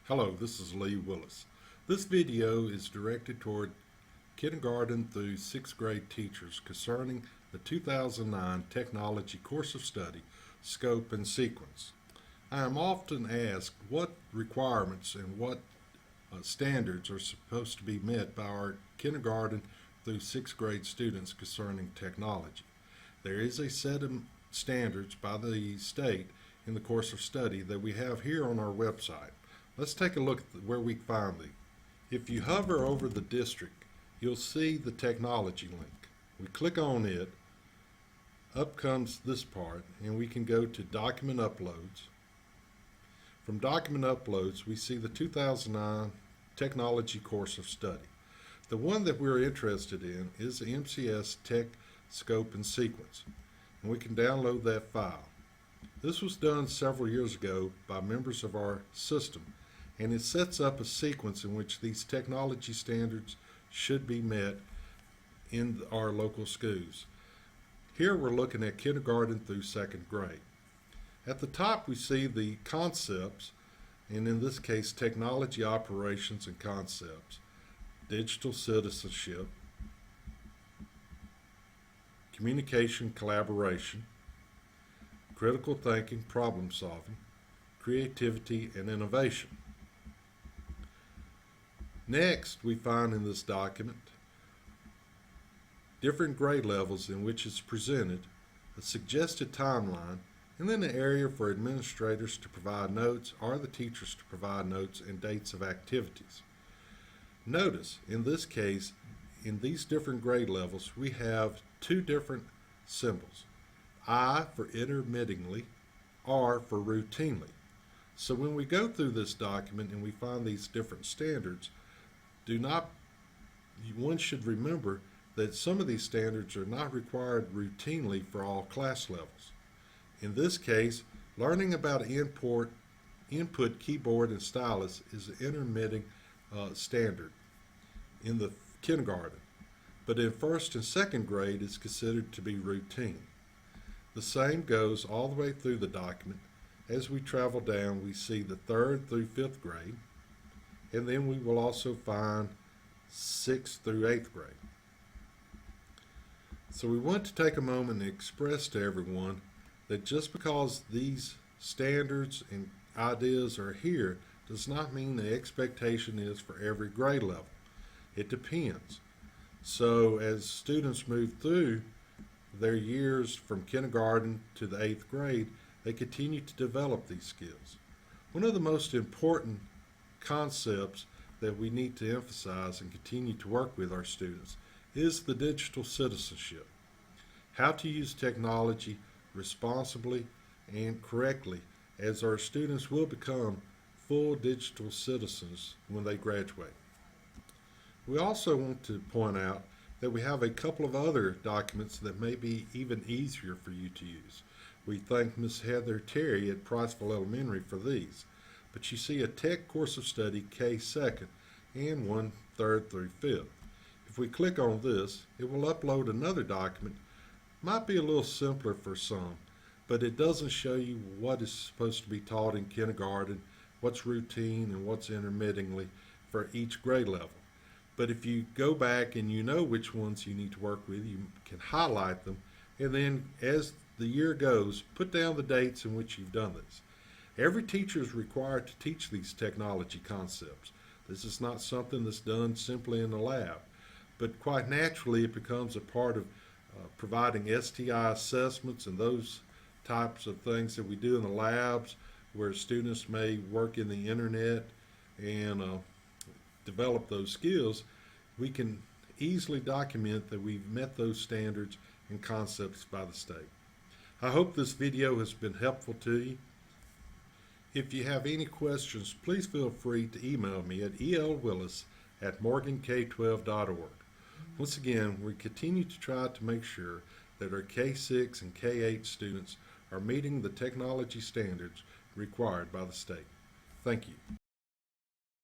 Hello, this is Lee Willis. This video is directed toward kindergarten through 6th grade teachers concerning the 2009 Technology Course of Study, Scope and Sequence. I am often asked what requirements and what standards are supposed to be met by our kindergarten through 6th grade students concerning technology. There is a set of standards by the state in the course of study that we have here on our website. Let's take a look at where we find these. If you hover over the district, you'll see the technology link. We click on it, up comes this part, and we can go to document uploads. From document uploads, we see the 2009 Technology Course of Study. The one that we're interested in is the MCS Tech Scope and Sequence, and we can download that file. This was done several years ago by members of our system, and it sets up a sequence in which these technology standards should be met in our local schools. Here we're looking at kindergarten through 2nd grade. At the top we see the concepts, and in this case technology operations and concepts, digital citizenship, communication collaboration, critical thinking, problem solving, creativity, and innovation. Next, we find in this document different grade levels in which it's presented, a suggested timeline, and then an area for administrators to provide notes or the teachers to provide notes and dates of activities. Notice, in this case, in these different grade levels, we have two different symbols. I for intermittingly, R for routinely. So when we go through this document and we find these different standards, one should remember that some of these standards are not required routinely for all class levels. In this case, learning about input, keyboard, and stylus is an intermitting standard in the kindergarten, but in 1st and 2nd grade it's considered to be routine. The same goes all the way through the document. As we travel down, we see the 3rd through 5th grade, and then we will also find 6th through 8th grade. So we want to take a moment and express to everyone that just because these standards and ideas are here does not mean the expectation is for every grade level. It depends. So as students move through their years from kindergarten to the 8th grade, they continue to develop these skills. One of the most important concepts that we need to emphasize and continue to work with our students is the digital citizenship. How to use technology responsibly and correctly, as our students will become full digital citizens when they graduate. We also want to point out that we have a couple of other documents that may be even easier for you to use. We thank Ms. Heather Terry at Priceville Elementary for these. But you see a Tech Course of Study K2nd and one 3rd through 5th. If we click on this, it will upload another document. Might be a little simpler for some, but it doesn't show you what is supposed to be taught in kindergarten, what's routine and what's intermittingly for each grade level. But if you go back and you know which ones you need to work with, you can highlight them, and then as the year goes, put down the dates in which you've done this. Every teacher is required to teach these technology concepts. This is not something that's done simply in the lab, but quite naturally it becomes a part of providing STI assessments and those types of things that we do in the labs, where students may work in the internet and develop those skills. We can easily document that we've met those standards and concepts by the state. I hope this video has been helpful to you. If you have any questions, please feel free to email me at elwillis@morgank12.org. Once again, we continue to try to make sure that our K6 and K8 students are meeting the technology standards required by the state. Thank you.